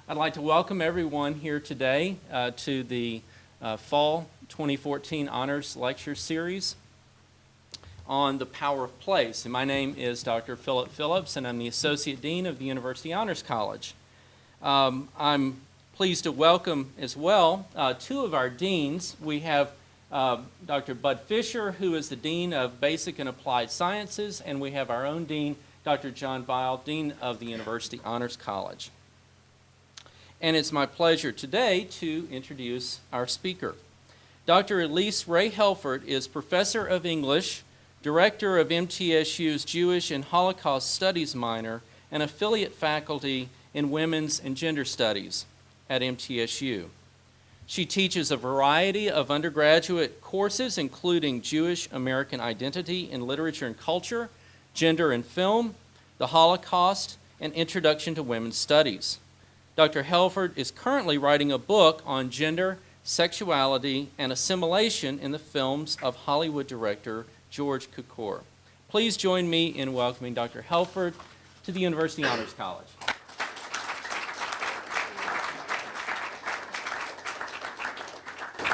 I'd like to welcome everyone here today to the Fall 2014 Honors Lecture Series on the power of place. And my name is Dr. Philip Phillips, and I'm the Associate Dean of the University Honors College. I'm pleased to welcome as well two of our deans. We have Dr. Bud Fisher, who is the Dean of Basic and Applied Sciences, and we have our own Dean, Dr. John Bile, Dean of the University Honors College. And it's my pleasure today to introduce our speaker. Dr. Elyce Ray Helford is Professor of English, Director of MTSU's Jewish and Holocaust Studies minor, and affiliate faculty in Women's and Gender Studies at MTSU. She teaches a variety of undergraduate courses, including Jewish American Identity in Literature and Culture, Gender and Film, the Holocaust, and Introduction to Women's Studies. Dr. Helford is currently writing a book on gender, sexuality, and assimilation in the films of Hollywood director George Cukor. Please join me in welcoming Dr. Helford to the University Honors College.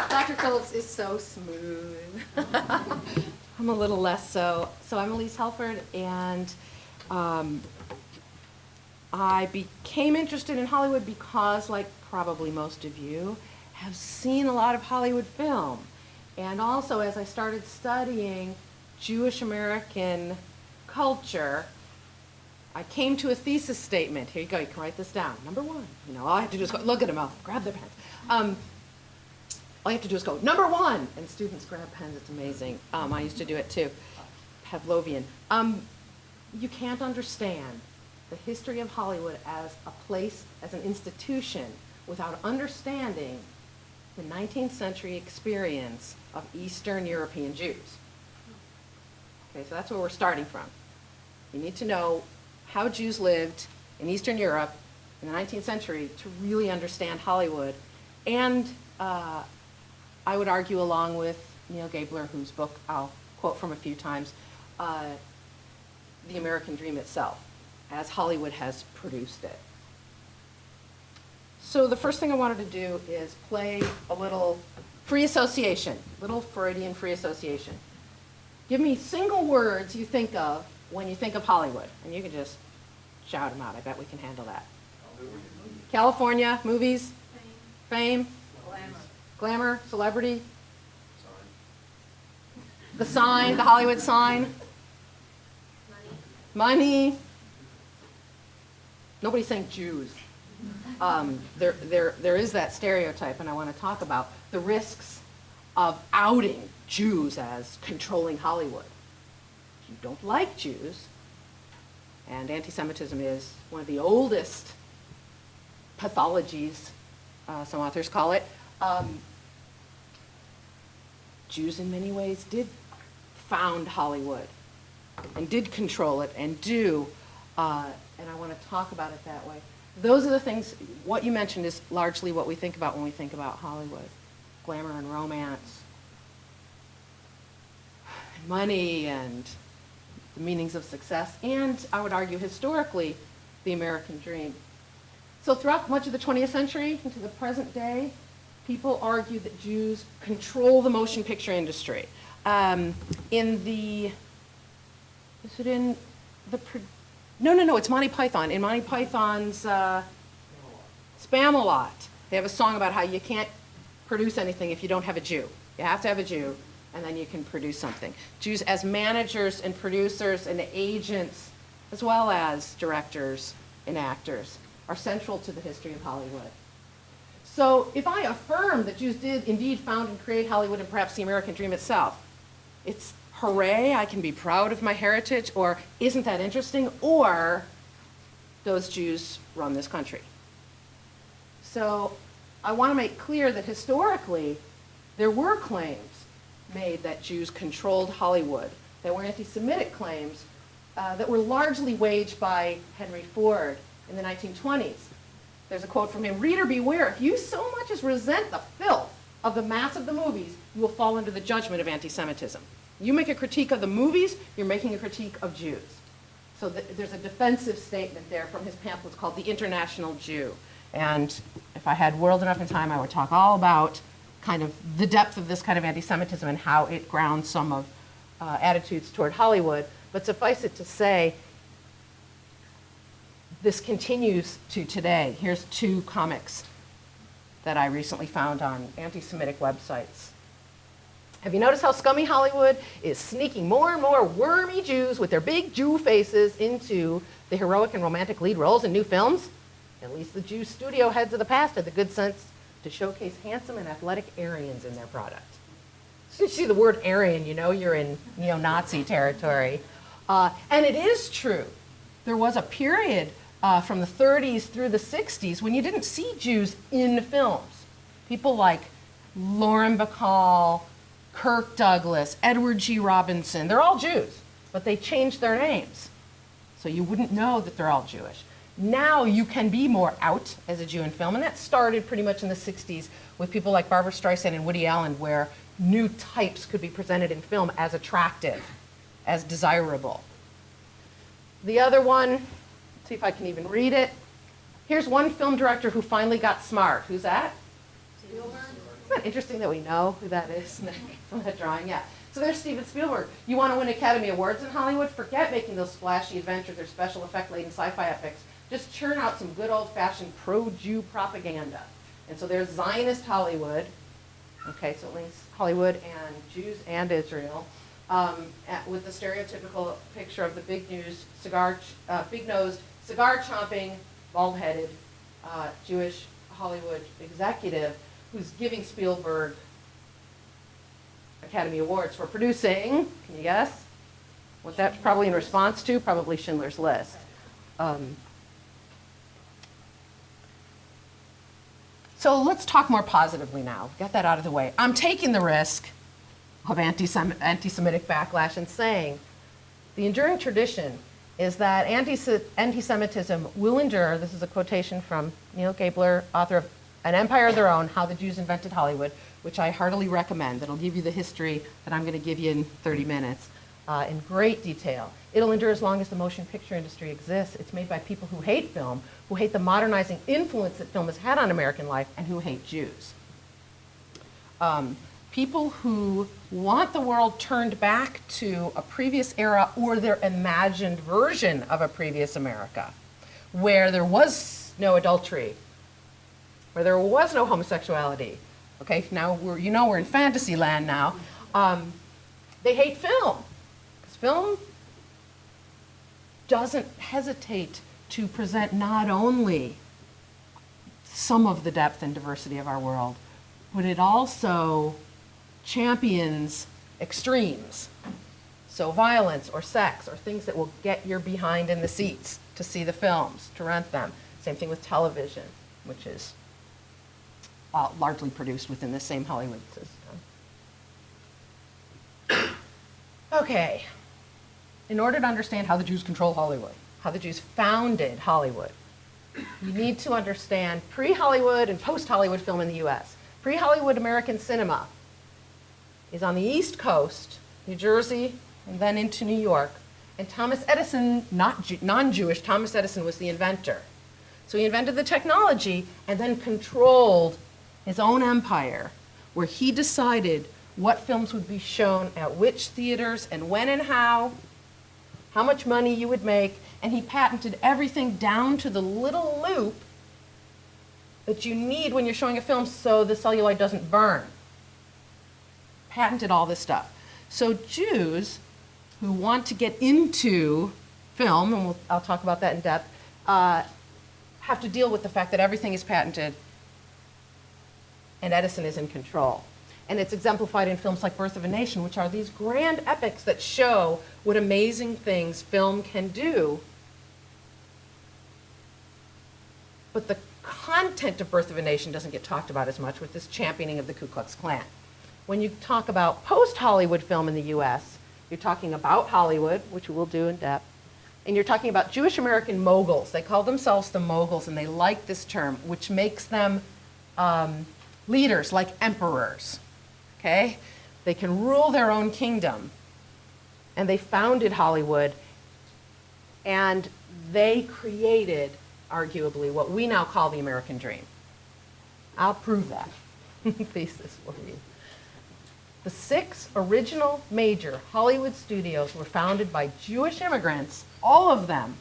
Dr. Phillips is so smooth. I'm a little less so. So I'm Elyce Helford, and I became interested in Hollywood because, like probably most of you, have seen a lot of Hollywood film. And also, as I started studying Jewish American culture, I came to a thesis statement. Here you go, you can write this down. Number one, all I have to do is go, look at them, I'll grab their pens. All you have to do is go, number one, and students grab pens, it's amazing. I used to do it too, Pavlovian. You can't understand the history of Hollywood as a place, as an institution, without understanding the 19th century experience of Eastern European Jews. Okay, so that's where we're starting from. You need to know how Jews lived in Eastern Europe in the 19th century to really understand Hollywood. And I would argue, along with Neil Gabler, whose book I'll quote from a few times, The American Dream itself, as Hollywood has produced it. So the first thing I wanted to do is play a little free association, little Freudian free association. Give me single words you think of when you think of Hollywood, and you can just shout them out. I bet we can handle that. California, movies, fame, glamour, celebrity, the sign, the Hollywood sign, money. Nobody's saying Jews. There is that stereotype, and I want to talk about the risks of outing Jews as controlling Hollywood. If you don't like Jews, and anti-Semitism is one of the oldest pathologies, some authors call it, Jews in many ways did found Hollywood and did control it and do, and I want to talk about it that way. Those are the things, what you mentioned is largely what we think about when we think about Hollywood. Glamour and romance, and money and the meanings of success, and I would argue historically, the American dream. So throughout much of the 20th century into the present day, people argue that Jews control the motion picture industry. It's Monty Python. In Monty Python's Spamalot, they have a song about how you can't produce anything if you don't have a Jew. You have to have a Jew, and then you can produce something. Jews as managers and producers and agents, as well as directors and actors, are central to the history of Hollywood. So if I affirm that Jews did indeed found and create Hollywood and perhaps the American dream itself, it's hooray, I can be proud of my heritage, or isn't that interesting, or those Jews run this country. So I want to make clear that historically there were claims made that Jews controlled Hollywood. There were anti-Semitic claims that were largely waged by Henry Ford in the 1920s. There's a quote from him, "Reader, beware, if you so much as resent the filth of the mass of the movies, you will fall under the judgment of anti-Semitism." You make a critique of the movies, you're making a critique of Jews. So there's a defensive statement there from his pamphlets called The International Jew. And if I had world enough in time, I would talk all about kind of the depth of this kind of anti-Semitism and how it grounds some of attitudes toward Hollywood. But suffice it to say, this continues to today. Here's 2 comics that I recently found on anti-Semitic websites. Have you noticed how scummy Hollywood is sneaking more and more wormy Jews with their big Jew faces into the heroic and romantic lead roles in new films? At least the Jew studio heads of the past had the good sense to showcase handsome and athletic Aryans in their product. So you see the word Aryan, you know you're in neo-Nazi territory. And it is true. There was a period from the 30s through the 60s when you didn't see Jews in films. People like Lauren Bacall, Kirk Douglas, Edward G. Robinson, they're all Jews, but they changed their names. So you wouldn't know that they're all Jewish. Now you can be more out as a Jew in film, and that started pretty much in the 60s with people like Barbra Streisand and Woody Allen, where new types could be presented in film as attractive, as desirable. The other one, let's see if I can even read it. Here's one film director who finally got smart. Who's that? Spielberg. Isn't that interesting that we know who that is from that drawing? Yeah. So there's Steven Spielberg. You want to win Academy Awards in Hollywood? Forget making those splashy adventures or special effect-laden sci-fi epics. Just churn out some good old-fashioned pro-Jew propaganda. And so there's Zionist Hollywood. Okay, so it links Hollywood and Jews and Israel, with the stereotypical picture of the big-nosed, cigar-chomping, bald-headed Jewish Hollywood executive who's giving Spielberg Academy Awards for producing, can you guess? What that's probably in response to? Probably Schindler's List. So let's talk more positively now. Get that out of the way. I'm taking the risk of anti-Semitic backlash and saying the enduring tradition is that anti-Semitism will endure. This is a quotation from Neil Gabler, author of An Empire of Their Own, How the Jews Invented Hollywood, which I heartily recommend. That'll give you the history that I'm going to give you in 30 minutes in great detail. It'll endure as long as the motion picture industry exists. It's made by people who hate film, who hate the modernizing influence that film has had on American life, and who hate Jews. People who want the world turned back to a previous era or their imagined version of a previous America, where there was no adultery, where there was no homosexuality. Okay, now we're in fantasy land now. They hate film, because film doesn't hesitate to present not only some of the depth and diversity of our world, but it also champions extremes. So violence or sex or things that will get your behind in the seats to see the films, to rent them. Same thing with television, which is largely produced within the same Hollywood system. Okay, in order to understand how the Jews control Hollywood, how the Jews founded Hollywood, you need to understand pre-Hollywood and post-Hollywood film in the US. Pre-Hollywood American cinema is on the East Coast, New Jersey, and then into New York. And Thomas Edison, non-Jewish, Thomas Edison was the inventor. So he invented the technology and then controlled his own empire, where he decided what films would be shown at which theaters and when and how much money you would make, and he patented everything down to the little loop that you need when you're showing a film so the celluloid doesn't burn. Patented all this stuff. So Jews who want to get into film, and I'll talk about that in depth, have to deal with the fact that everything is patented and Edison is in control. And it's exemplified in films like Birth of a Nation, which are these grand epics that show what amazing things film can do. But the content of Birth of a Nation doesn't get talked about as much with this championing of the Ku Klux Klan. When you talk about post-Hollywood film in the US, you're talking about Hollywood, which we'll do in depth, and you're talking about Jewish American moguls. They call themselves the moguls, and they like this term, which makes them leaders like emperors. Okay? They can rule their own kingdom. And they founded Hollywood, and they created arguably, what we now call the American dream. I'll prove that thesis for you. The 6 original major Hollywood studios were founded by Jewish immigrants, all of them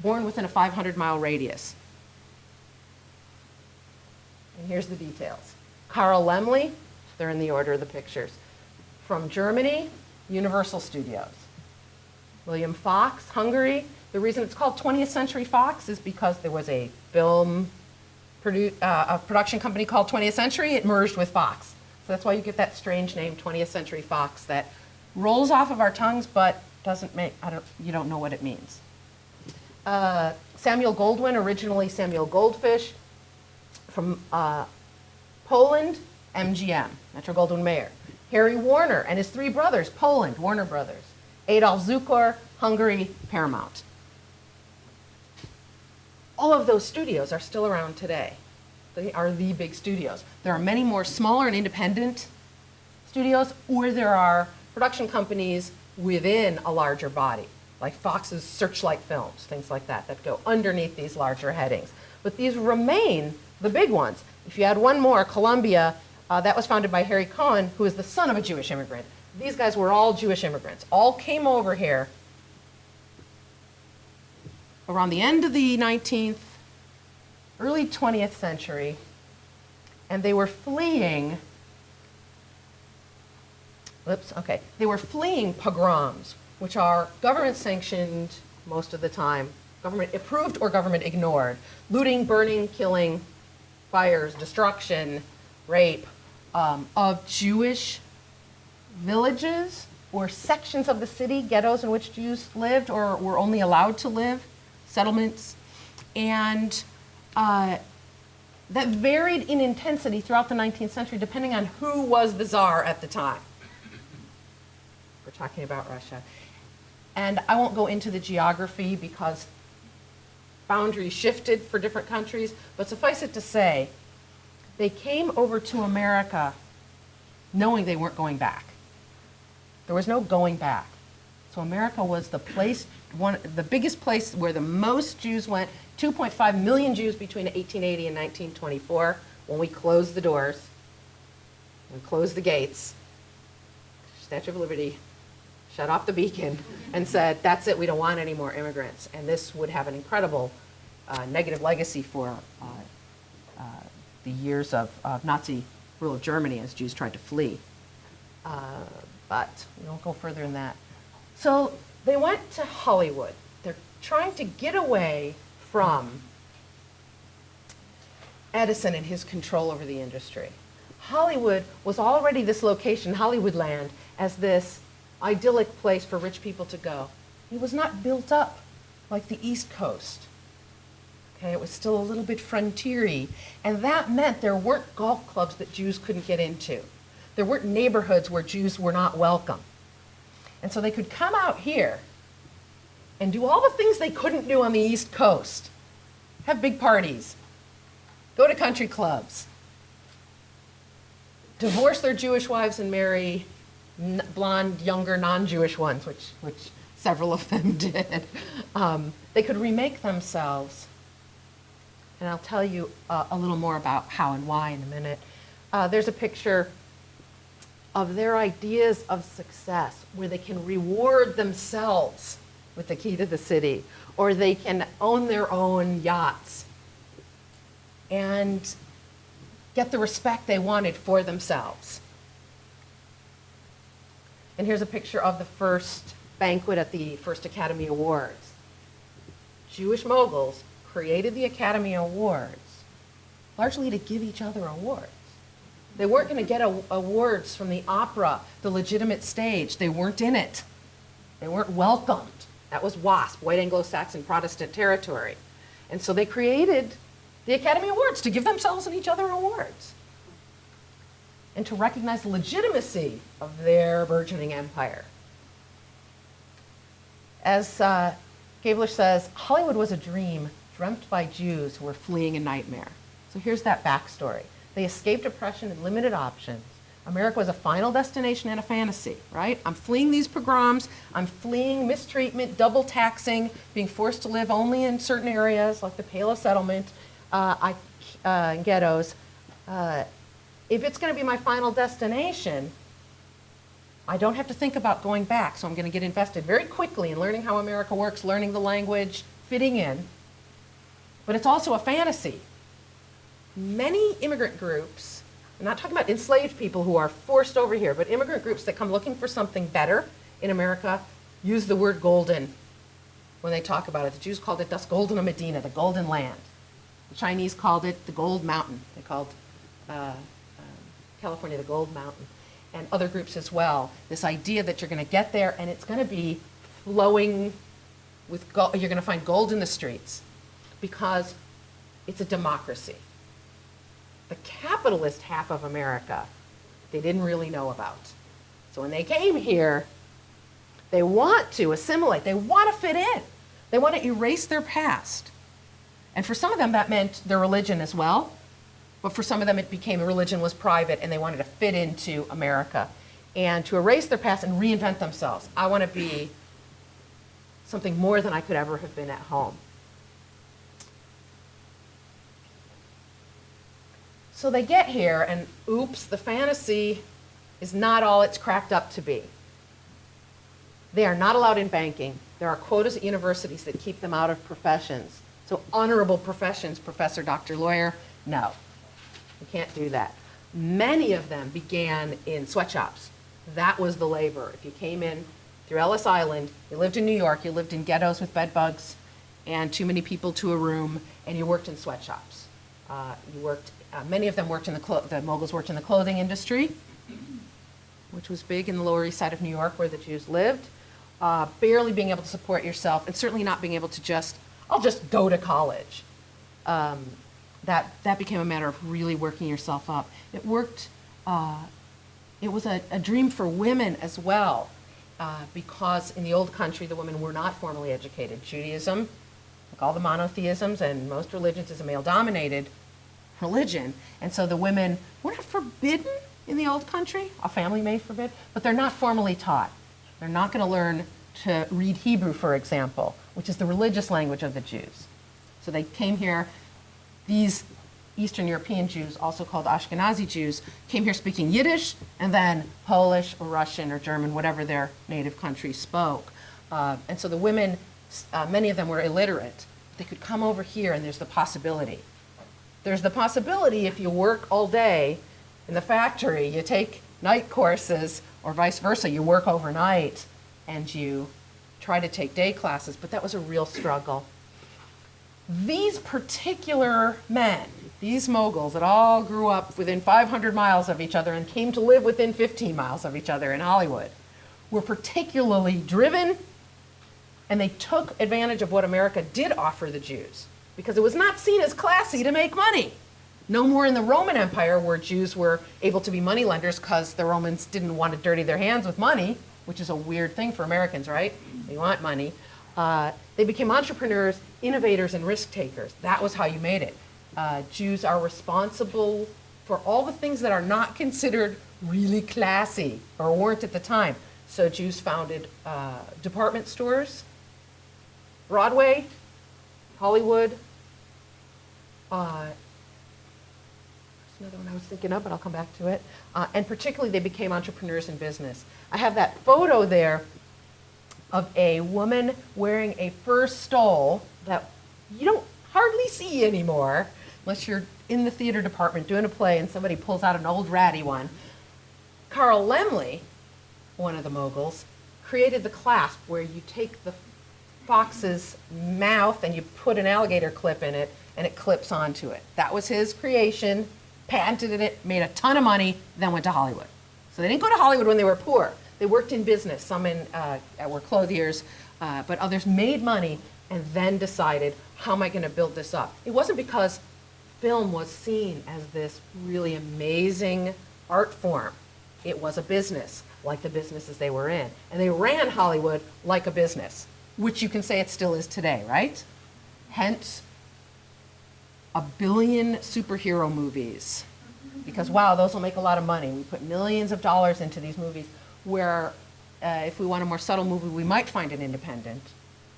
born within a 500-mile radius. And here's the details. Carl Laemmle, they're in the order of the pictures. From Germany, Universal Studios. William Fox, Hungary. The reason it's called 20th Century Fox is because there was a production company called 20th Century. It merged with Fox. So that's why you get that strange name, 20th Century Fox, that rolls off of our tongues but doesn't make, you don't know what it means. Samuel Goldwyn, originally Samuel Goldfish, from Poland, MGM, Metro-Goldwyn-Mayer. Harry Warner and his 3 brothers, Poland, Warner Brothers. Adolf Zukor, Hungary, Paramount. All of those studios are still around today. They are the big studios. There are many more smaller and independent studios, or there are production companies within a larger body, like Fox's Searchlight Films, things like that, that go underneath these larger headings. But these remain the big ones. If you add one more, Columbia, that was founded by Harry Cohen, who is the son of a Jewish immigrant. These guys were all Jewish immigrants, all came over here around the end of the 19th, early 20th century, and they were fleeing, they were fleeing pogroms, which are government sanctioned most of the time, government approved or government ignored, looting, burning, killing, fires, destruction, rape of Jewish villages or sections of the city, ghettos in which Jews lived or were only allowed to live, settlements, and that varied in intensity throughout the 19th century depending on who was the czar at the time. We're talking about Russia. And I won't go into the geography because boundaries shifted for different countries, but suffice it to say, they came over to America knowing they weren't going back. There was no going back. So America was the place, the biggest place where the most Jews went, 2.5 million Jews between 1880 and 1924, when we closed the doors, we closed the gates, Statue of Liberty, shut off the beacon, and said, that's it, we don't want any more immigrants. And this would have an incredible negative legacy for the years of Nazi rule of Germany as Jews tried to flee. But we won't go further than that. So they went to Hollywood. They're trying to get away from Edison and his control over the industry. Hollywood was already this location, Hollywoodland, as this idyllic place for rich people to go. It was not built up like the East Coast. Okay, it was still a little bit frontier-y, and that meant there weren't golf clubs that Jews couldn't get into. There weren't neighborhoods where Jews were not welcome. And so they could come out here and do all the things they couldn't do on the East Coast. Have big parties, go to country clubs, divorce their Jewish wives and marry blonde, younger, non-Jewish ones, which several of them did. They could remake themselves. And I'll tell you a little more about how and why in a minute. There's a picture of their ideas of success where they can reward themselves with the key to the city, or they can own their own yachts and get the respect they wanted for themselves. And here's a picture of the first banquet at the first Academy Awards. Jewish Moguls created the Academy Awards largely to give each other awards. They weren't going to get awards from the opera, the legitimate stage. They weren't in it. They weren't welcomed. That was WASP, White Anglo-Saxon Protestant Territory. And so they created the Academy Awards to give themselves and each other awards and to recognize the legitimacy of their burgeoning empire. As Gabler says, Hollywood was a dream dreamt by Jews who were fleeing a nightmare. So here's that backstory. They escaped oppression and limited options, America was a final destination and a fantasy, right? I'm fleeing these pogroms, I'm fleeing mistreatment, double taxing, being forced to live only in certain areas like the Pale of Settlement, ghettos. If it's going to be my final destination, I don't have to think about going back, so I'm going to get invested very quickly in learning how America works, learning the language, fitting in. But it's also a fantasy. Many immigrant groups, I'm not talking about enslaved people who are forced over here, but immigrant groups that come looking for something better in America use the word golden when they talk about it. The Jews called it Das Goldene Medina, the golden land. The Chinese called it the Gold Mountain. They called California the Gold Mountain, and other groups as well. This idea that you're going to get there and it's going to be flowing with gold. You're going to find gold in the streets because it's a democracy. The capitalist half of America, they didn't really know about. So when they came here, they want to assimilate. They want to fit in. They want to erase their past. And for some of them, that meant their religion as well. But for some of them, it became religion was private, and they wanted to fit into America and to erase their past and reinvent themselves. I want to be something more than I could ever have been at home. So they get here, and oops, the fantasy is not all it's cracked up to be. They are not allowed in banking. There are quotas at universities that keep them out of professions. So honorable professions, professor, doctor, lawyer, no. You can't do that. Many of them began in sweatshops. That was the labor. If you came in through Ellis Island, you lived in New York, you lived in ghettos with bed bugs and too many people to a room, and you worked in sweatshops. Many of them worked in the Moguls worked in the clothing industry, which was big in the Lower East Side of New York where the Jews lived. Barely being able to support yourself, and certainly not being able to I'll just go to college. That became a matter of really working yourself up. It worked, it was a dream for women as well, because in the old country, the women were not formally educated. Judaism, like all the monotheisms and most religions, is a male-dominated religion. And so the women were not forbidden in the old country. A family may forbid, but they're not formally taught. They're not going to learn to read Hebrew, for example, which is the religious language of the Jews. So they came here. These Eastern European Jews, also called Ashkenazi Jews, came here speaking Yiddish and then Polish or Russian or German, whatever their native country spoke. And so the women, many of them were illiterate. They could come over here, and there's the possibility. There's the possibility if you work all day in the factory, you take night courses, or vice versa, you work overnight and you try to take day classes, but that was a real struggle. These particular men, these Moguls that all grew up within 500 miles of each other and came to live within 15 miles of each other in Hollywood, were particularly driven, and they took advantage of what America did offer the Jews, because it was not seen as classy to make money. No more in the Roman Empire, where Jews were able to be moneylenders because the Romans didn't want to dirty their hands with money, which is a weird thing for Americans, right? They want money. They became entrepreneurs, innovators, and risk takers. That was how you made it. Jews are responsible for all the things that are not considered really classy or weren't at the time. So Jews founded department stores, Broadway, Hollywood. There's another one I was thinking of, but I'll come back to it. And particularly, they became entrepreneurs in business. I have that photo there of a woman wearing a fur stole that you don't hardly see anymore, unless you're in the theater department doing a play and somebody pulls out an old ratty one. Carl Laemmle, one of the Moguls, created the clasp where you take the fox's mouth and you put an alligator clip in it and it clips onto it. That was his creation, patented it, made a ton of money, then went to Hollywood. So they didn't go to Hollywood when they were poor. They worked in business. Some were clothiers, but others made money and then decided, how am I going to build this up? It wasn't because film was seen as this really amazing art form. It was a business, like the businesses they were in. And they ran Hollywood like a business, which you can say it still is today, right? Hence, 1 billion superhero movies, because, wow, those will make a lot of money. We put millions of dollars into these movies where if we want a more subtle movie, we might find an independent.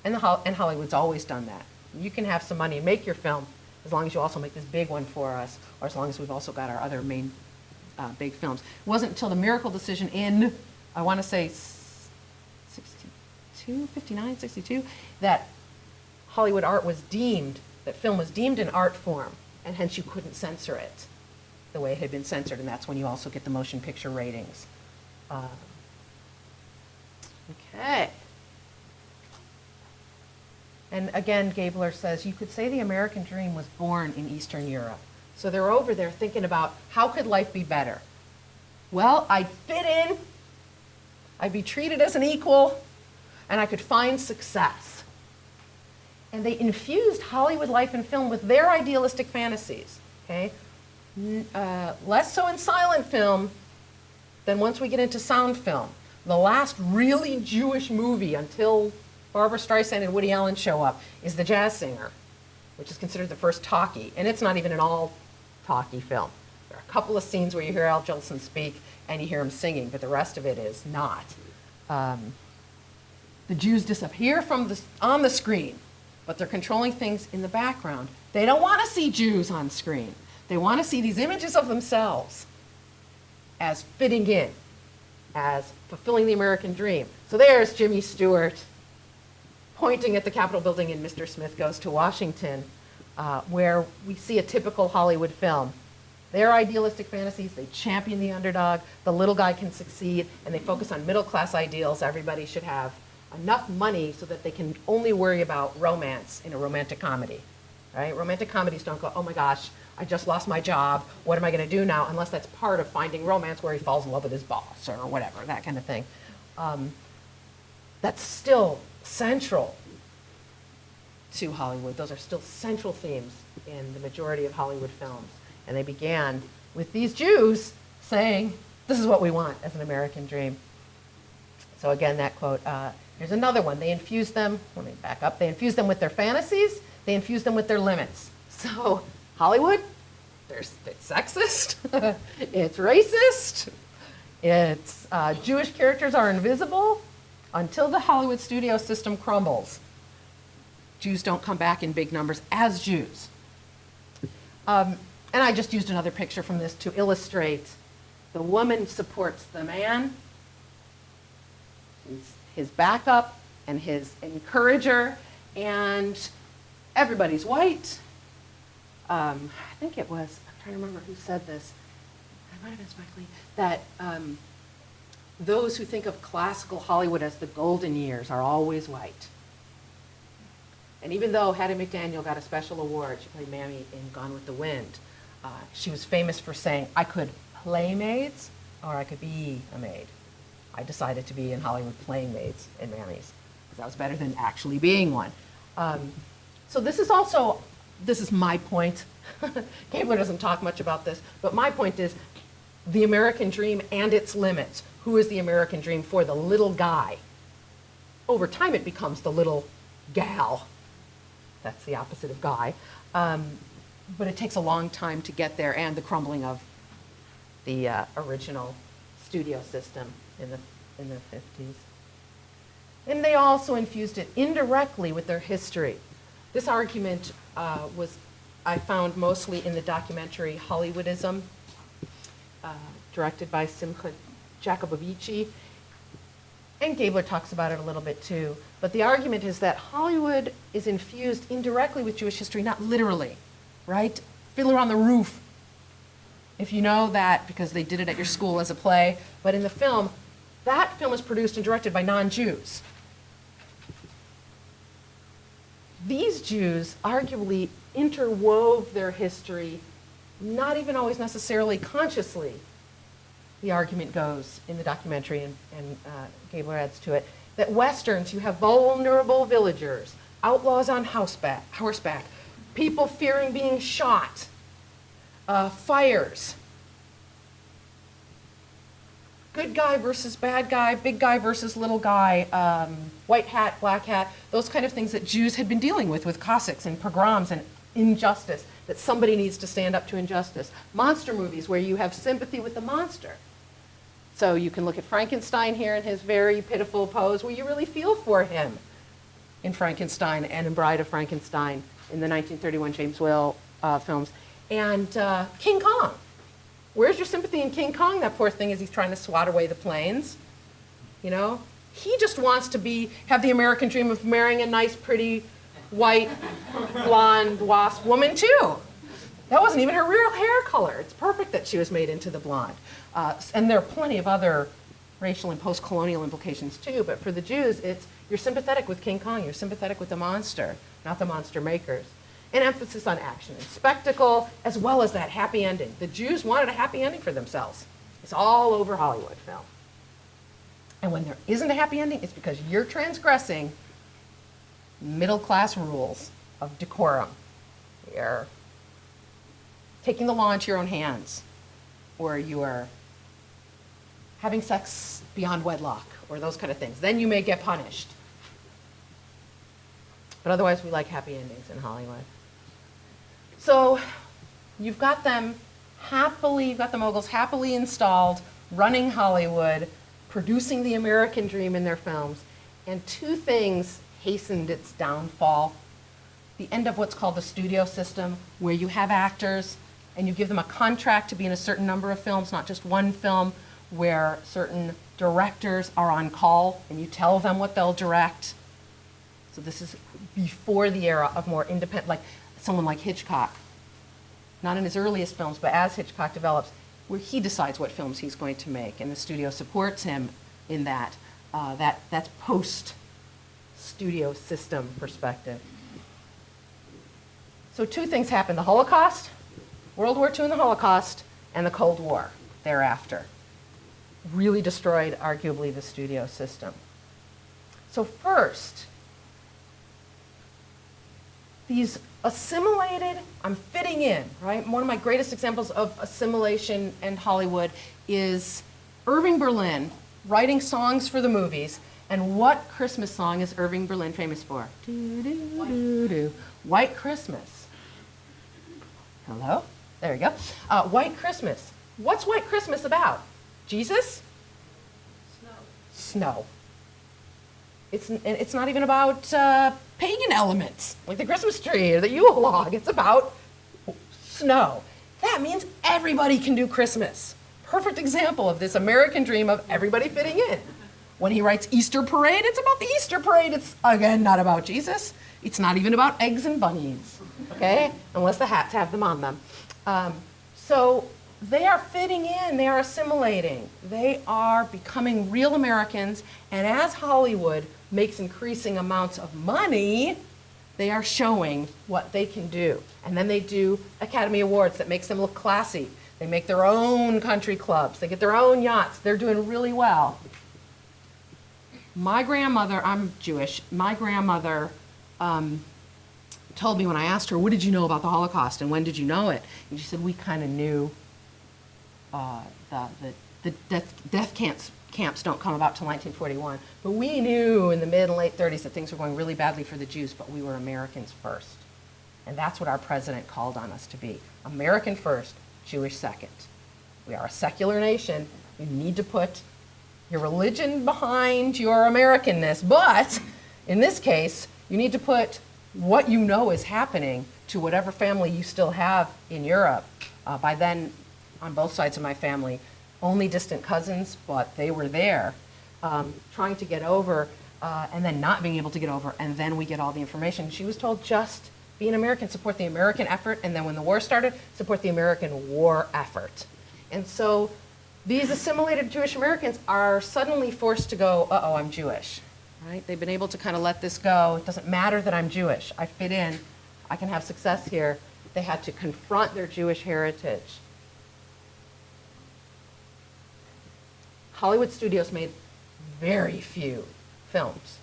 And Hollywood's always done that. You can have some money and make your film as long as you also make this big one for us, or as long as we've also got our other main big films. It wasn't until the Miracle decision in, I want to say 62, 59, 62, that Hollywood art was deemed, that film was deemed an art form, and hence you couldn't censor it the way it had been censored, and that's when you also get the motion picture ratings. Okay. And again, Gabler says, you could say the American dream was born in Eastern Europe. So they're over there thinking about, how could life be better? Well, I'd fit in, I'd be treated as an equal, and I could find success. And they infused Hollywood life and film with their idealistic fantasies, okay? Less so in silent film than once we get into sound film. The last really Jewish movie until Barbra Streisand and Woody Allen show up is The Jazz Singer, which is considered the first talkie, and it's not even an all-talkie film. There are a couple of scenes where you hear Al Jolson speak and you hear him singing, but the rest of it is not. The Jews disappear on the screen, but they're controlling things in the background. They don't want to see Jews on screen. They want to see these images of themselves as fitting in, as fulfilling the American dream. So there's Jimmy Stewart pointing at the Capitol building in Mr. Smith Goes to Washington, where we see a typical Hollywood film. Their idealistic fantasies, they champion the underdog, the little guy can succeed, and they focus on middle-class ideals. Everybody should have enough money so that they can only worry about romance in a romantic comedy, right? Romantic comedies don't go, oh my gosh, I just lost my job, what am I going to do now? Unless that's part of finding romance where he falls in love with his boss or whatever, that kind of thing. That's still central to Hollywood. Those are still central themes in the majority of Hollywood films. And they began with these Jews saying, this is what we want as an American dream. So again, that quote, here's another one. They infused them, let me back up, they infused them with their fantasies, they infused them with their limits. So Hollywood, it's sexist, it's racist, it's Jewish characters are invisible until the Hollywood studio system crumbles. Jews don't come back in big numbers as Jews. And I just used another picture from this to illustrate the woman supports the man, his backup and his encourager, and everybody's white. I think it was, I'm trying to remember who said this, it might have been Spike Lee, that those who think of classical Hollywood as the golden years are always white. And even though Hattie McDaniel got a special award, she played Mammy in Gone with the Wind, she was famous for saying, I could play maids or I could be a maid. I decided to be in Hollywood playing maids and mammies because that was better than actually being one. So this is my point. Gabler doesn't talk much about this, but my point is the American dream and its limits. Who is the American dream for? The little guy. Over time it becomes the little gal. That's the opposite of guy. But it takes a long time to get there, and the crumbling of the original studio system in the 50s. And they also infused it indirectly with their history. This argument I found mostly in the documentary Hollywoodism, directed by Simcha Jacobovici. And Gabler talks about it a little bit too. But the argument is that Hollywood is infused indirectly with Jewish history, not literally, right? Fiddler on the Roof, if you know that, because they did it at your school as a play. But in the film, that film was produced and directed by non-Jews. These Jews arguably interwove their history, not even always necessarily consciously. The argument goes in the documentary, and Gabler adds to it, that Westerns, you have vulnerable villagers, outlaws on horseback, people fearing being shot, fires, good guy versus bad guy, big guy versus little guy, white hat, black hat, those kind of things that Jews had been dealing with Cossacks and pogroms and injustice, that somebody needs to stand up to injustice. Monster movies where you have sympathy with the monster. So you can look at Frankenstein here in his very pitiful pose where you really feel for him in Frankenstein and in Bride of Frankenstein in the 1931 James Whale films. And King Kong. Where's your sympathy in King Kong? That poor thing as he's trying to swat away the planes. You know? He just wants to have the American dream of marrying a nice, pretty, white, blonde wasp woman too. That wasn't even her real hair color. It's perfect that she was made into the blonde. And there are plenty of other racial and post-colonial implications too, but for the Jews, you're sympathetic with King Kong, you're sympathetic with the monster, not the monster makers. An emphasis on action and spectacle, as well as that happy ending. The Jews wanted a happy ending for themselves. It's all over Hollywood film. And when there isn't a happy ending, it's because you're transgressing middle-class rules of decorum. You're taking the law into your own hands, or you are having sex beyond wedlock, or those kind of things. Then you may get punished. But otherwise, we like happy endings in Hollywood. So you've got them happily, you've got the Moguls happily installed, running Hollywood, producing the American dream in their films. And two things hastened its downfall. The end of what's called the studio system, where you have actors and you give them a contract to be in a certain number of films, not just one film, where certain directors are on call and you tell them what they'll direct. So this is before the era of more independent, like someone like Hitchcock. Not in his earliest films, but as Hitchcock develops, where he decides what films he's going to make, and the studio supports him in that. That's post-studio system perspective. So two things happened: the Holocaust, World War II and the Holocaust, and the Cold War thereafter. Really destroyed, arguably, the studio system. So first, these assimilated, I'm fitting in, right? One of my greatest examples of assimilation in Hollywood is Irving Berlin writing songs for the movies. And what Christmas song is Irving Berlin famous for? Do-do-do-do. White Christmas. Hello? There you go. White Christmas. What's White Christmas about? Jesus? Snow. It's not even about pagan elements, like the Christmas tree or the Yule log. It's about snow. That means everybody can do Christmas. Perfect example of this American dream of everybody fitting in. When he writes Easter Parade, it's about the Easter Parade. It's, again, not about Jesus. It's not even about eggs and bunnies, okay? Unless the hats have them on them. So they are fitting in, they are assimilating, they are becoming real Americans, and as Hollywood makes increasing amounts of money, they are showing what they can do. And then they do Academy Awards that makes them look classy. They make their own country clubs, they get their own yachts, they're doing really well. My grandmother, I'm Jewish, my grandmother told me when I asked her, what did you know about the Holocaust and when did you know it? And she said, we kind of knew the death camps don't come about till 1941, but we knew in the mid and late 30s that things were going really badly for the Jews, but we were Americans first. And that's what our president called on us to be. American first, Jewish second. We are a secular nation. You need to put your religion behind your Americanness, but in this case, you need to put what you know is happening to whatever family you still have in Europe. By then, on both sides of my family, only distant cousins, but they were there, trying to get over, and then not being able to get over, and then we get all the information. She was told, just be an American, support the American effort, and then when the war started, support the American war effort. And so these assimilated Jewish Americans are suddenly forced to go, uh-oh, I'm Jewish, right? They've been able to kind of let this go. It doesn't matter that I'm Jewish. I fit in. I can have success here. They had to confront their Jewish heritage. Hollywood studios made very few films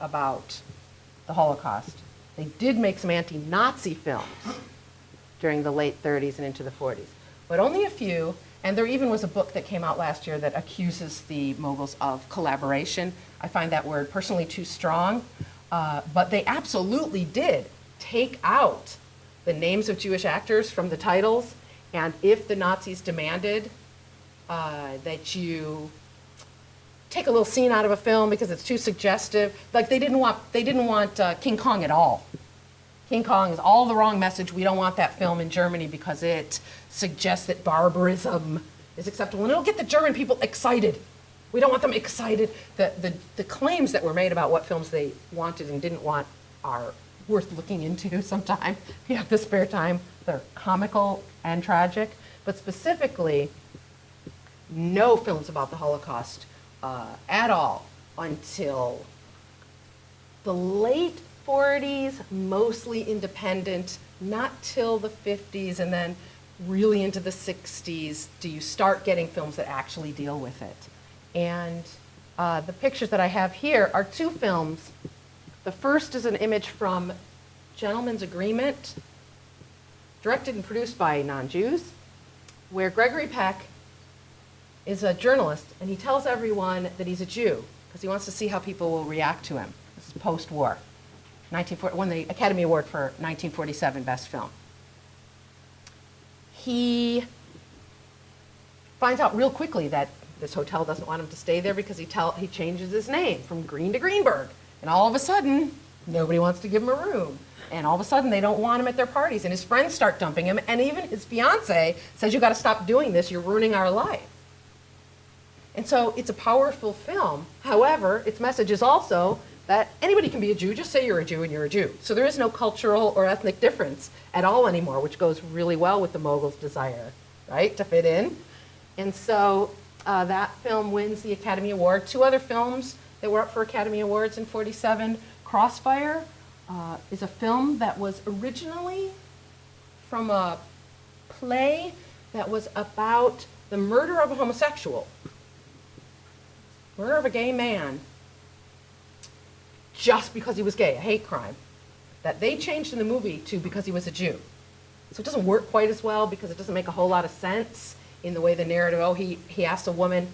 about the Holocaust. They did make some anti-Nazi films during the late 30s and into the 40s, but only a few. And there even was a book that came out last year that accuses the Moguls of collaboration. I find that word personally too strong, but they absolutely did take out the names of Jewish actors from the titles, and if the Nazis demanded that you take a little scene out of a film because it's too suggestive, like they didn't want King Kong at all. King Kong is all the wrong message. We don't want that film in Germany because it suggests that barbarism is acceptable. And it'll get the German people excited. We don't want them excited. The claims that were made about what films they wanted and didn't want are worth looking into sometime. If you have the spare time, they're comical and tragic. But specifically, no films about the Holocaust at all until the late 40s, mostly independent, not till the 50s, and then really into the 60s do you start getting films that actually deal with it. And the pictures that I have here are two films. The first is an image from Gentleman's Agreement, directed and produced by non-Jews, where Gregory Peck is a journalist, and he tells everyone that he's a Jew because he wants to see how people will react to him. This is post-war. Won the Academy Award for 1947 Best Film. He finds out real quickly that this hotel doesn't want him to stay there because he changes his name from Green to Greenberg. And all of a sudden, nobody wants to give him a room. And all of a sudden, they don't want him at their parties. And his friends start dumping him. And even his fiance says, you got to stop doing this. You're ruining our life. And so it's a powerful film. However, its message is also that anybody can be a Jew. Just say you're a Jew and you're a Jew. So there is no cultural or ethnic difference at all anymore, which goes really well with the Moguls' desire, right, to fit in. And so that film wins the Academy Award. Two other films that were up for Academy Awards in '47. Crossfire is a film that was originally from a play that was about the murder of a homosexual, murder of a gay man, just because he was gay, a hate crime, that they changed in the movie to because he was a Jew. So it doesn't work quite as well because it doesn't make a whole lot of sense in the way the narrative, he asks a woman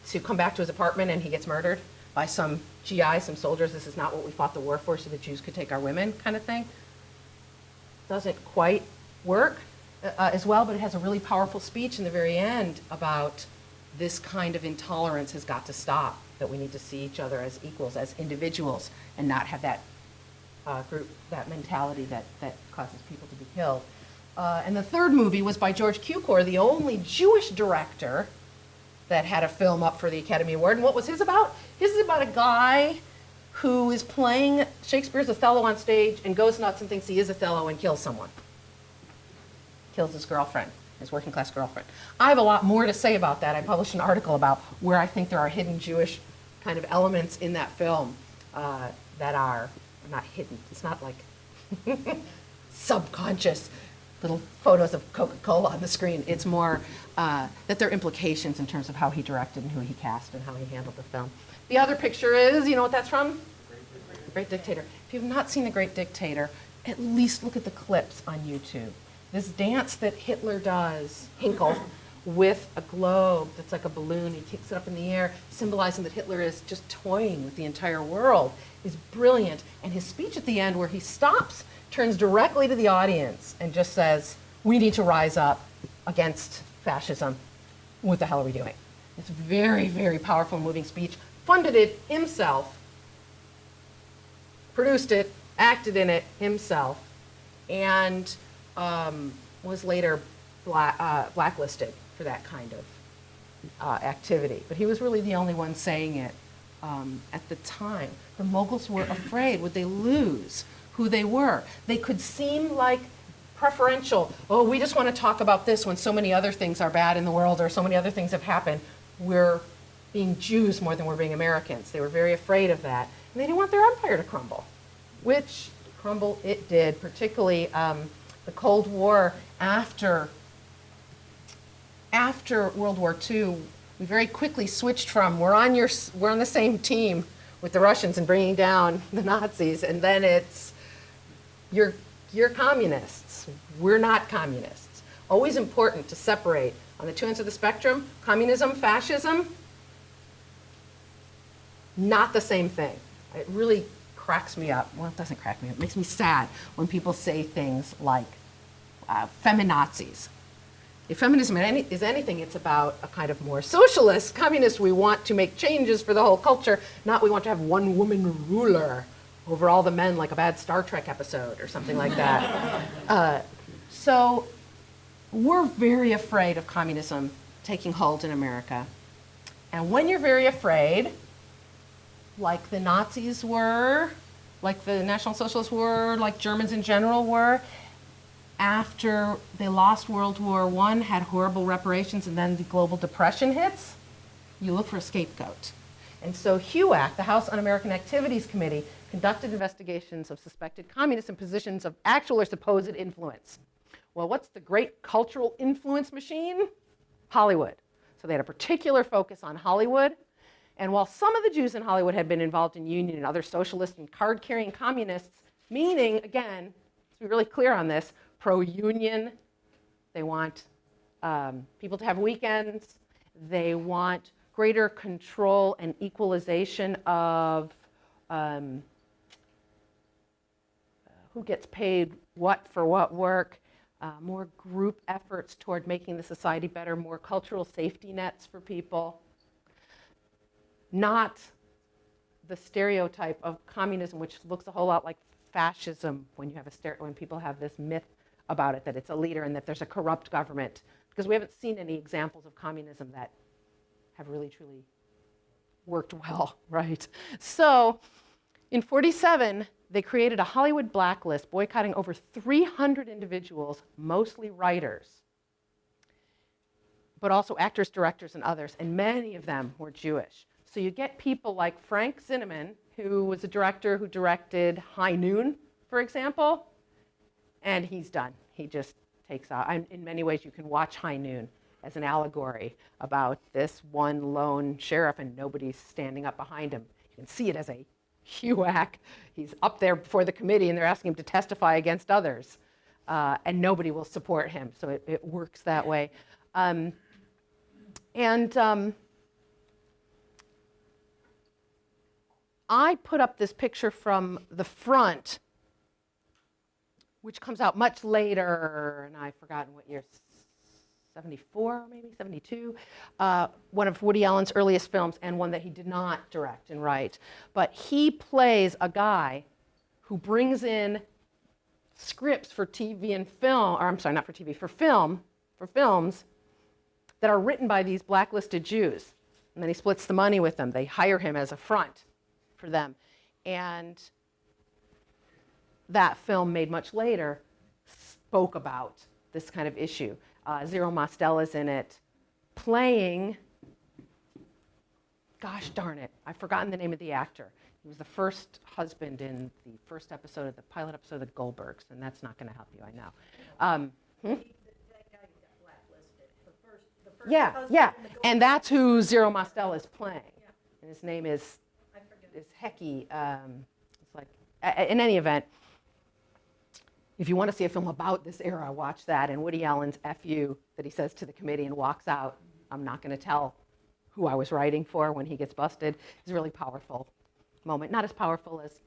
to come back to his apartment and he gets murdered by some GI, some soldiers. This is not what we fought the war for, so the Jews could take our women, kind of thing. Doesn't quite work as well, but it has a really powerful speech in the very end about this kind of intolerance has got to stop, that we need to see each other as equals, as individuals, and not have that that mentality that causes people to be killed. And the third movie was by George Cukor, the only Jewish director that had a film up for the Academy Award. And what was his about? His is about a guy who is playing Shakespeare's Othello on stage and goes nuts and thinks he is Othello and kills someone. Kills his girlfriend, his working class girlfriend. I have a lot more to say about that. I published an article about where I think there are hidden Jewish kind of elements in that film that are not hidden. It's not like subconscious little photos of Coca-Cola on the screen. It's more that there are implications in terms of how he directed and who he cast and how he handled the film. The other picture is, you know what that's from? The Great Dictator. If you've not seen The Great Dictator, at least look at the clips on YouTube. This dance that Hitler does, Hinkle, with a globe that's like a balloon. He kicks it up in the air, symbolizing that Hitler is just toying with the entire world, is brilliant. And his speech at the end, where he stops, turns directly to the audience and just says, we need to rise up against fascism. What the hell are we doing? It's a very, very powerful, moving speech. Funded it himself, produced it, acted in it himself, and was later blacklisted for that kind of activity. But he was really the only one saying it at the time. The Moguls were afraid. Would they lose who they were? They could seem like preferential. Oh, we just want to talk about this when so many other things are bad in the world or so many other things have happened. We're being Jews more than we're being Americans. They were very afraid of that. And they didn't want their empire to crumble, which crumble it did, particularly the Cold War after World War II. We very quickly switched from we're on the same team with the Russians and bringing down the Nazis, and then it's you're communists. We're not communists. Always important to separate on the two ends of the spectrum. Communism, fascism, not the same thing. It really cracks me up. Well, it doesn't crack me up. It makes me sad when people say things like feminazis. If feminism is anything, it's about a kind of more socialist, communist, we want to make changes for the whole culture, not we want to have one woman ruler over all the men like a bad Star Trek episode or something like that. So we're very afraid of communism taking hold in America. And when you're very afraid, like the Nazis were, like the National Socialists were, like Germans in general were, after they lost World War I, had horrible reparations, and then the global depression hits, you look for a scapegoat. And so HUAC, the House Un-American Activities Committee, conducted investigations of suspected communists in positions of actual or supposed influence. Well, what's the great cultural influence machine? Hollywood. So they had a particular focus on Hollywood. And while some of the Jews in Hollywood had been involved in union and other socialist and card-carrying communists, meaning, again, to be really clear on this, pro-union, they want people to have weekends, they want greater control and equalization of who gets paid what for what work, more group efforts toward making the society better, more cultural safety nets for people, not the stereotype of communism, which looks a whole lot like fascism when you have when people have this myth about it, that it's a leader and that there's a corrupt government, because we haven't seen any examples of communism that have really truly worked well, right? So in 1947, they created a Hollywood blacklist boycotting over 300 individuals, mostly writers, but also actors, directors, and others, and many of them were Jewish. So you get people like Frank Zinnemann, who was a director who directed High Noon, for example, and he's done. He just takes out. In many ways, you can watch High Noon as an allegory about this one lone sheriff and nobody's standing up behind him. You can see it as a HUAC. He's up there before the committee and they're asking him to testify against others, and nobody will support him. So it works that way. I put up this picture from the front, which comes out much later, and I've forgotten what year, 74, maybe 72, one of Woody Allen's earliest films, and one that he did not direct and write. But he plays a guy who brings in scripts for TV and film, or I'm sorry, not for TV, for films that are written by these blacklisted Jews. And then he splits the money with them. They hire him as a front for them. And that film, made much later, spoke about this kind of issue. Zero Mostel is in it, playing, gosh darn it, I've forgotten the name of the actor. He was the first husband in the first episode of the pilot episode of the Goldbergs, and that's not going to help you, I know. Yeah, and that's who Zero Mostel is playing. Yeah. And his name is Hecky. It's like, in any event, if you want to see a film about this era, watch that. And Woody Allen's F you that he says to the committee and walks out, I'm not going to tell who I was writing for when he gets busted, is a really powerful moment. Not as powerful as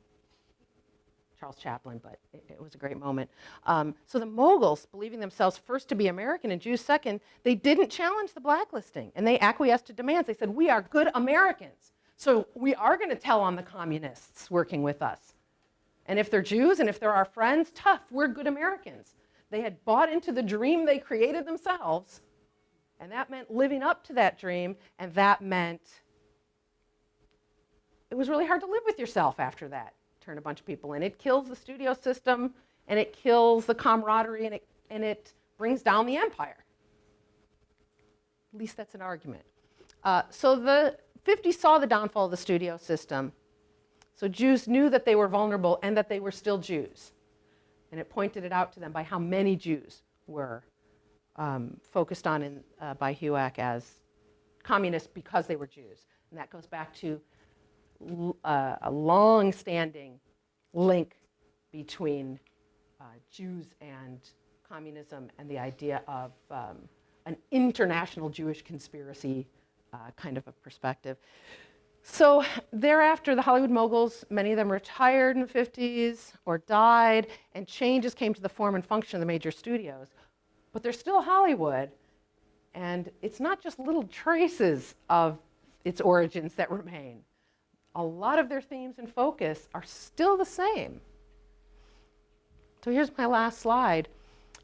Charles Chaplin, but it was a great moment. So the Moguls, believing themselves first to be American and Jews second, they didn't challenge the blacklisting, and they acquiesced to demands. They said, we are good Americans, so we are going to tell on the communists working with us. And if they're Jews and if they're our friends, tough, we're good Americans. They had bought into the dream they created themselves, and that meant living up to that dream, and that meant it was really hard to live with yourself after that. Turn a bunch of people in. It kills the studio system, and it kills the camaraderie, and it brings down the empire. At least that's an argument. So the 50s saw the downfall of the studio system. So Jews knew that they were vulnerable and that they were still Jews. And it pointed it out to them by how many Jews were focused on by HUAC as communists because they were Jews. And that goes back to a long-standing link between Jews and communism and the idea of an international Jewish conspiracy kind of a perspective. So thereafter, the Hollywood moguls, many of them retired in the 50s or died, and changes came to the form and function of the major studios. But they're still Hollywood, and it's not just little traces of its origins that remain. A lot of their themes and focus are still the same. So here's my last slide.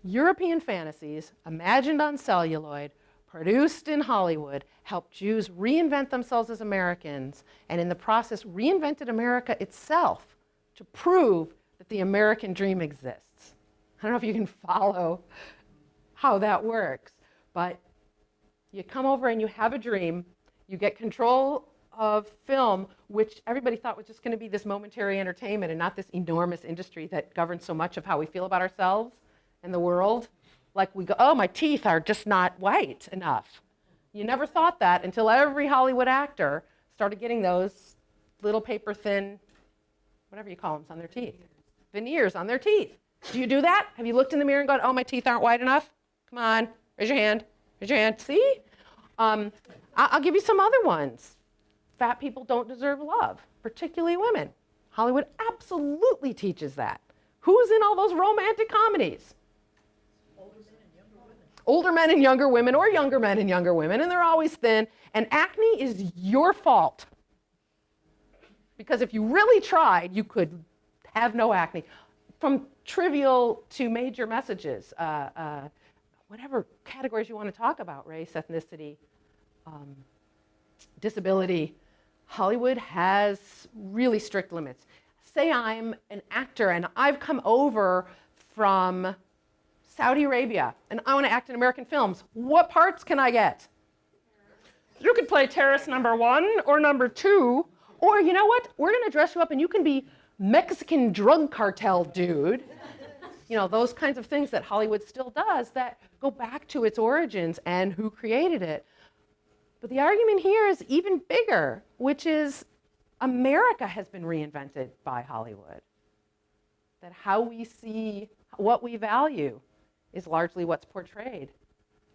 European fantasies, imagined on celluloid, produced in Hollywood, helped Jews reinvent themselves as Americans, and in the process reinvented America itself to prove that the American dream exists. I don't know if you can follow how that works, but you come over and you have a dream, you get control of film, which everybody thought was just going to be this momentary entertainment and not this enormous industry that governs so much of how we feel about ourselves and the world. Like we go, oh, my teeth are just not white enough. You never thought that until every Hollywood actor started getting those little paper thin, whatever you call them, on their teeth. Veneers on their teeth. Do you do that? Have you looked in the mirror and gone, oh, my teeth aren't white enough? Come on, raise your hand. Raise your hand. See? I'll give you some other ones. Fat people don't deserve love, particularly women. Hollywood absolutely teaches that. Who's in all those romantic comedies? Older men and younger women, or younger men and younger women, and they're always thin. And acne is your fault. Because if you really tried, you could have no acne. From trivial to major messages, whatever categories you want to talk about, race, ethnicity, disability, Hollywood has really strict limits. Say I'm an actor and I've come over from Saudi Arabia and I want to act in American films. What parts can I get? You could play terrorist number 1 or number 2, or you know what? We're going to dress you up and you can be Mexican drug cartel dude. You know, those kinds of things that Hollywood still does that go back to its origins and who created it. But the argument here is even bigger, which is America has been reinvented by Hollywood. That how we see what we value is largely what's portrayed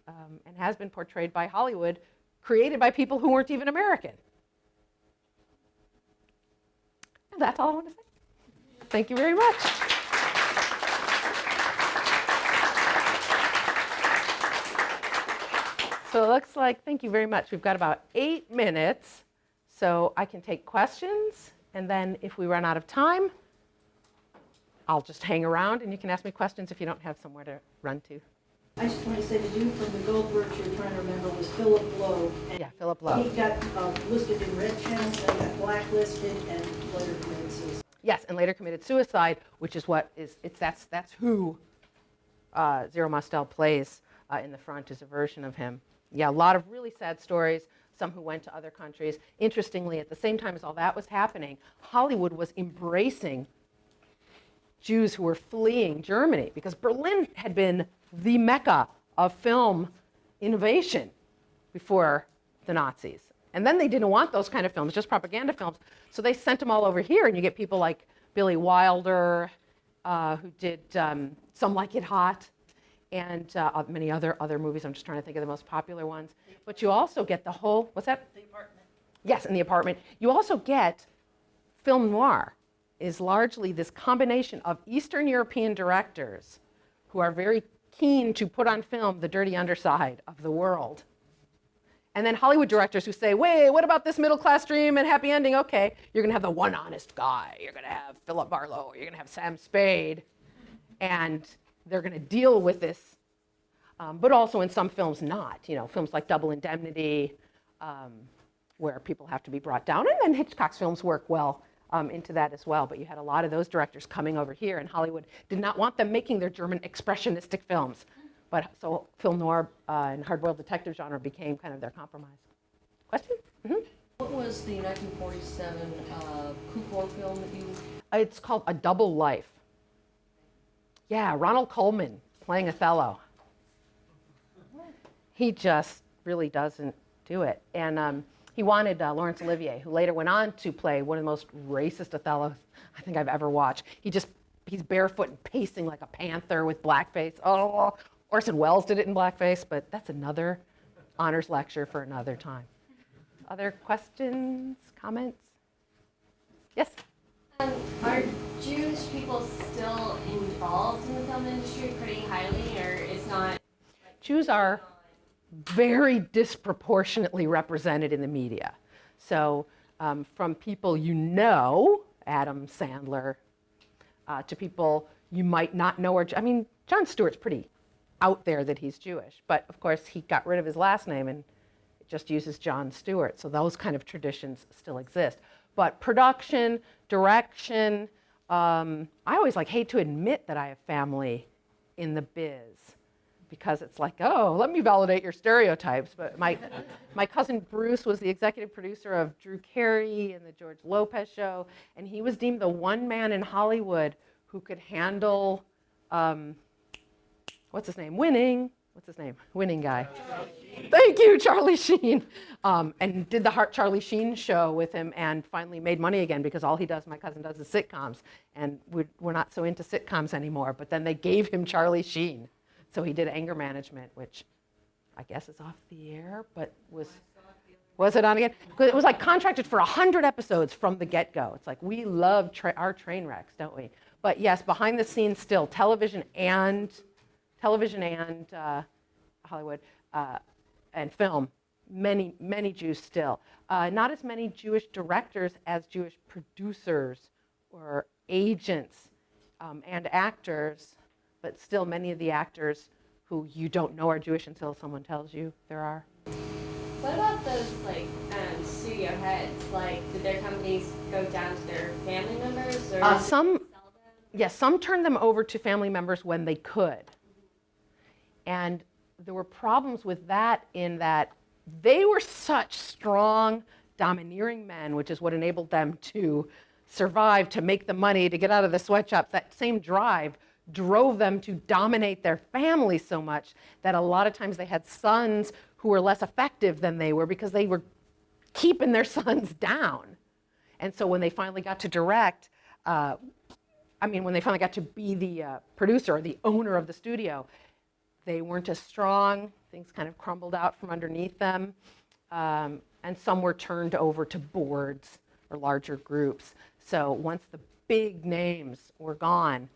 and has been portrayed by Hollywood, created by people who weren't even American. And that's all I want to say. Thank you very much. So it looks like, thank you very much. We've got about 8 minutes, so I can take questions, and then if we run out of time, I'll just hang around and you can ask me questions if you don't have somewhere to run to. I just want to say the dude from the Goldbergs you're trying to remember was Philip Lowe. Yeah, Philip Lowe. He got listed in red channels, then got blacklisted, and later committed suicide. Yes, and later committed suicide, which is what is, that's who Zero Mostel plays in the front, is a version of him. Yeah, a lot of really sad stories, some who went to other countries. Interestingly, at the same time as all that was happening, Hollywood was embracing Jews who were fleeing Germany because Berlin had been the mecca of film innovation before the Nazis. And then they didn't want those kind of films, just propaganda films. So they sent them all over here, and you get people like Billy Wilder, who did Some Like It Hot, and many other movies. I'm just trying to think of the most popular ones. But you also get the whole, what's that? The Apartment. Yes, in The Apartment. You also get film noir is largely this combination of Eastern European directors who are very keen to put on film the dirty underside of the world. And then Hollywood directors who say, wait, what about this middle-class dream and happy ending? Okay, you're going to have the one honest guy. You're going to have Philip Marlowe. You're going to have Sam Spade. And they're going to deal with this, but also in some films not. You know, films like Double Indemnity, where people have to be brought down. And then Hitchcock's films work well into that as well. But you had a lot of those directors coming over here, and Hollywood did not want them making their German expressionistic films. But so film noir and hard-boiled detective genre became kind of their compromise. Question? Mm-hmm. What was the 1947 Cukor film that you... It's called A Double Life. Yeah, Ronald Colman playing Othello. He just really doesn't do it. And he wanted Laurence Olivier, who later went on to play one of the most racist Othellos I think I've ever watched. He's barefoot and pacing like a panther with blackface. Oh, Orson Welles did it in blackface, but that's another honors lecture for another time. Other questions, comments? Yes? Are Jewish people still involved in the film industry pretty highly, or it's not? Jews are very disproportionately represented in the media. So from people you know, Adam Sandler, to people you might not know, I mean, Jon Stewart's pretty out there that he's Jewish, but of course he got rid of his last name and it just uses Jon Stewart, so those kind of traditions still exist. But production, direction, I always hate to admit that I have family in the biz, because it's like, oh, let me validate your stereotypes. But my cousin Bruce was the executive producer of Drew Carey and the George Lopez show, and he was deemed the one man in Hollywood who could handle, what's his name? Winning guy. Thank you, Charlie Sheen. And did the Charlie Sheen show with him and finally made money again, because all he does, my cousin does, is sitcoms. And we're not so into sitcoms anymore, but then they gave him Charlie Sheen. So he did Anger Management, which I guess is off the air, but was it on again? Because it was contracted for 100 episodes from the get-go. It's we love our train wrecks, don't we? But yes, behind the scenes still, television and Hollywood and film, many Jews still. Not as many Jewish directors as Jewish producers or agents and actors. But still, many of the actors who you don't know are Jewish until someone tells you there are. What about those studio heads? Did their companies go down to their family members, or some turned them over to family members when they could. And there were problems with that in that they were such strong, domineering men, which is what enabled them to survive, to make the money, to get out of the sweatshops. That same drive drove them to dominate their family so much that a lot of times they had sons who were less effective than they were because they were keeping their sons down. And so when they finally got to direct, when they finally got to be the producer or the owner of the studio, they weren't as strong. Things kind of crumbled out from underneath them. And some were turned over to boards or larger groups. So once the big names were gone,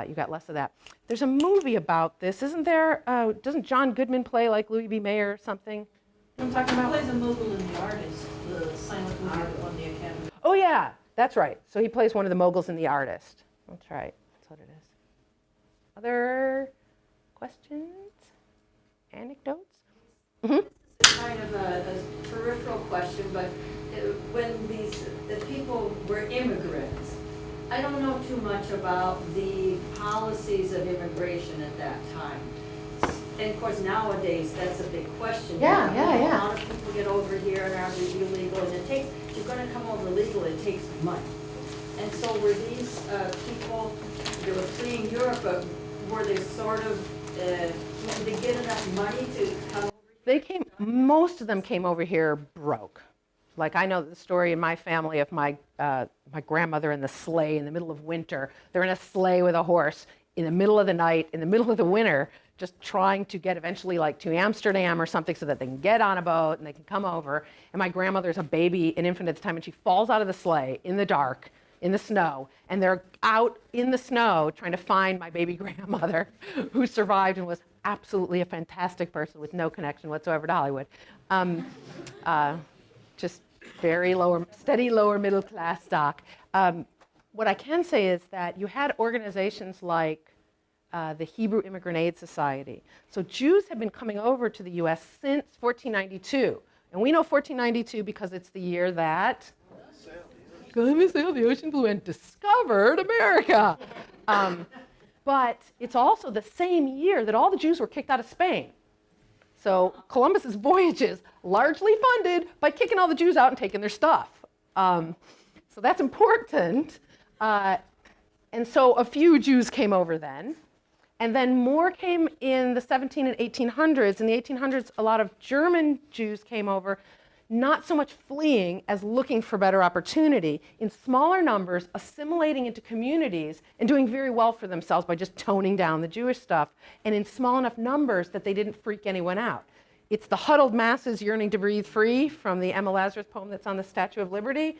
you got less of that. There's a movie about this, isn't there? Doesn't John Goodman play Louis B. Mayer or something? I'm talking about. He plays a Mogul in The Artist, the silent movie that won the Academy. Oh yeah, that's right. So he plays one of the Moguls in The Artist. That's right. That's what it is. Other questions? Anecdotes? Mm-hmm. This is kind of a peripheral question, but when the people were immigrants, I don't know too much about the policies of immigration at that time. And of course, nowadays, that's a big question. Yeah. A lot of people get over here and are illegal, and if you're going to come over legally, it takes money. And so were these people, they were fleeing Europe, but were they sort of, did they get enough money to come over here? Most of them came over here broke. I know the story in my family of my grandmother in the sleigh in the middle of winter. They're in a sleigh with a horse in the middle of the night, in the middle of the winter, just trying to get eventually to Amsterdam or something so that they can get on a boat and they can come over. And my grandmother's a baby, an infant at the time, and she falls out of the sleigh in the dark, in the snow, and they're out in the snow trying to find my baby grandmother, who survived and was absolutely a fantastic person with no connection whatsoever to Hollywood. Just very steady lower middle class stock. What I can say is that you had organizations like the Hebrew Immigrant Aid Society. So Jews have been coming over to the US since 1492. And we know 1492 because it's the year that Columbus sailed the ocean blue and discovered America. But it's also the same year that all the Jews were kicked out of Spain. So Columbus's voyages largely funded by kicking all the Jews out and taking their stuff. So that's important. And so a few Jews came over then. And then more came in the 17 and 1800s. In the 1800s, a lot of German Jews came over, not so much fleeing as looking for better opportunity, in smaller numbers, assimilating into communities and doing very well for themselves by just toning down the Jewish stuff, and in small enough numbers that they didn't freak anyone out. It's the huddled masses yearning to breathe free from the Emma Lazarus poem that's on the Statue of Liberty.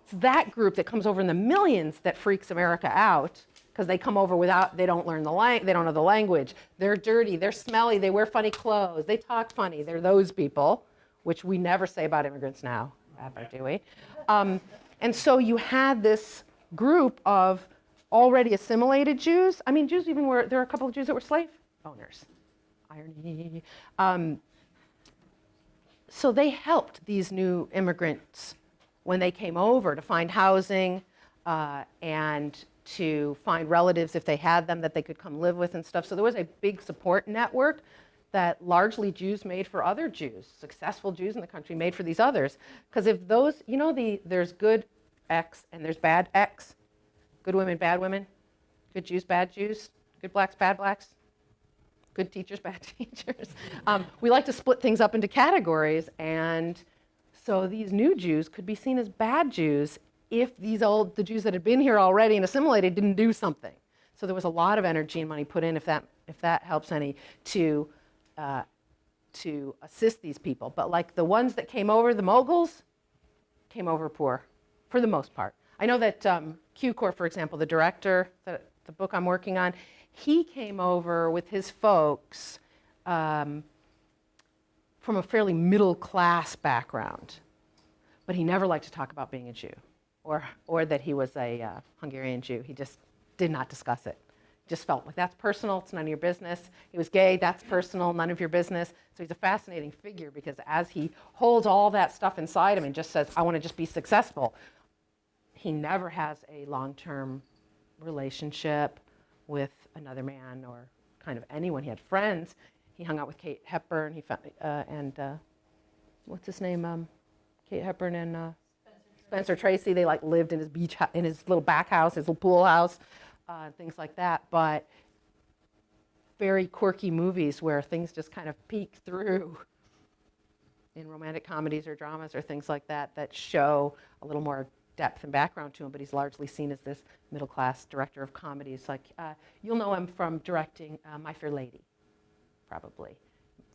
It's that group that comes over in the millions that freaks America out because they come over without, they don't learn they don't know the language. They're dirty, they're smelly, they wear funny clothes, they talk funny. They're those people, which we never say about immigrants now, ever, do we? And so you had this group of already assimilated Jews. I mean, Jews even were, there are a couple of Jews that were slave owners. Irony. So they helped these new immigrants when they came over to find housing and to find relatives if they had them that they could come live with and stuff. So there was a big support network that largely Jews made for other Jews, successful Jews in the country made for these others. Because if those, you know, there's good X and there's bad X, good women, bad women, good Jews, bad Jews, good blacks, bad blacks, good teachers, bad teachers. We like to split things up into categories, and so these new Jews could be seen as bad Jews if the Jews that had been here already and assimilated didn't do something. So there was a lot of energy and money put in, if that helps any, to assist these people. But like the ones that came over, the Moguls, came over poor, for the most part. I know that Q Corps, for example, the director, the book I'm working on, he came over with his folks from a fairly middle-class background, but he never liked to talk about being a Jew or that he was a Hungarian Jew. He just did not discuss it. Just felt like that's personal, it's none of your business. He was gay, that's personal, none of your business. So he's a fascinating figure because as he holds all that stuff inside him and just says, I want to just be successful, he never has a long-term relationship with another man or kind of anyone. He had friends. He hung out with Kate Hepburn. He found, and what's his name? Kate Hepburn and Spencer Tracy. They like lived in his in his little back house, his little pool house, things like that. But very quirky movies where things just kind of peek through in romantic comedies or dramas or things like that that show a little more depth and background to him, but he's largely seen as this middle-class director of comedies. Like, you'll know him from directing My Fair Lady, probably.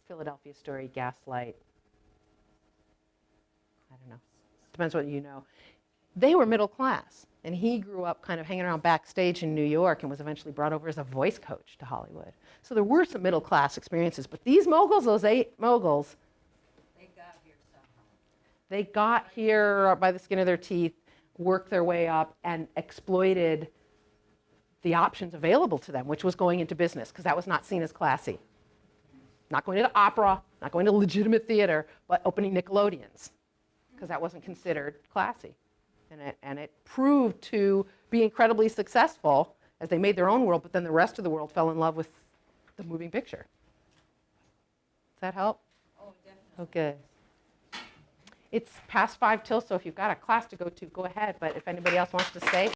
Philadelphia Story, Gaslight. I don't know. Depends what you know. They were middle class, and he grew up kind of hanging around backstage in New York and was eventually brought over as a voice coach to Hollywood. So there were some middle-class experiences, but these Moguls, those 8 Moguls, they got here by the skin of their teeth, worked their way up, and exploited the options available to them, which was going into business, because that was not seen as classy. Not going to the opera, not going to legitimate theater, but opening Nickelodeons, because that wasn't considered classy. And it proved to be incredibly successful as they made their own world, but then the rest of the world fell in love with the moving picture. Does that help? Oh, definitely. Okay. It's past 5 till, so if you've got a class to go to, go ahead. But if anybody else wants to stay.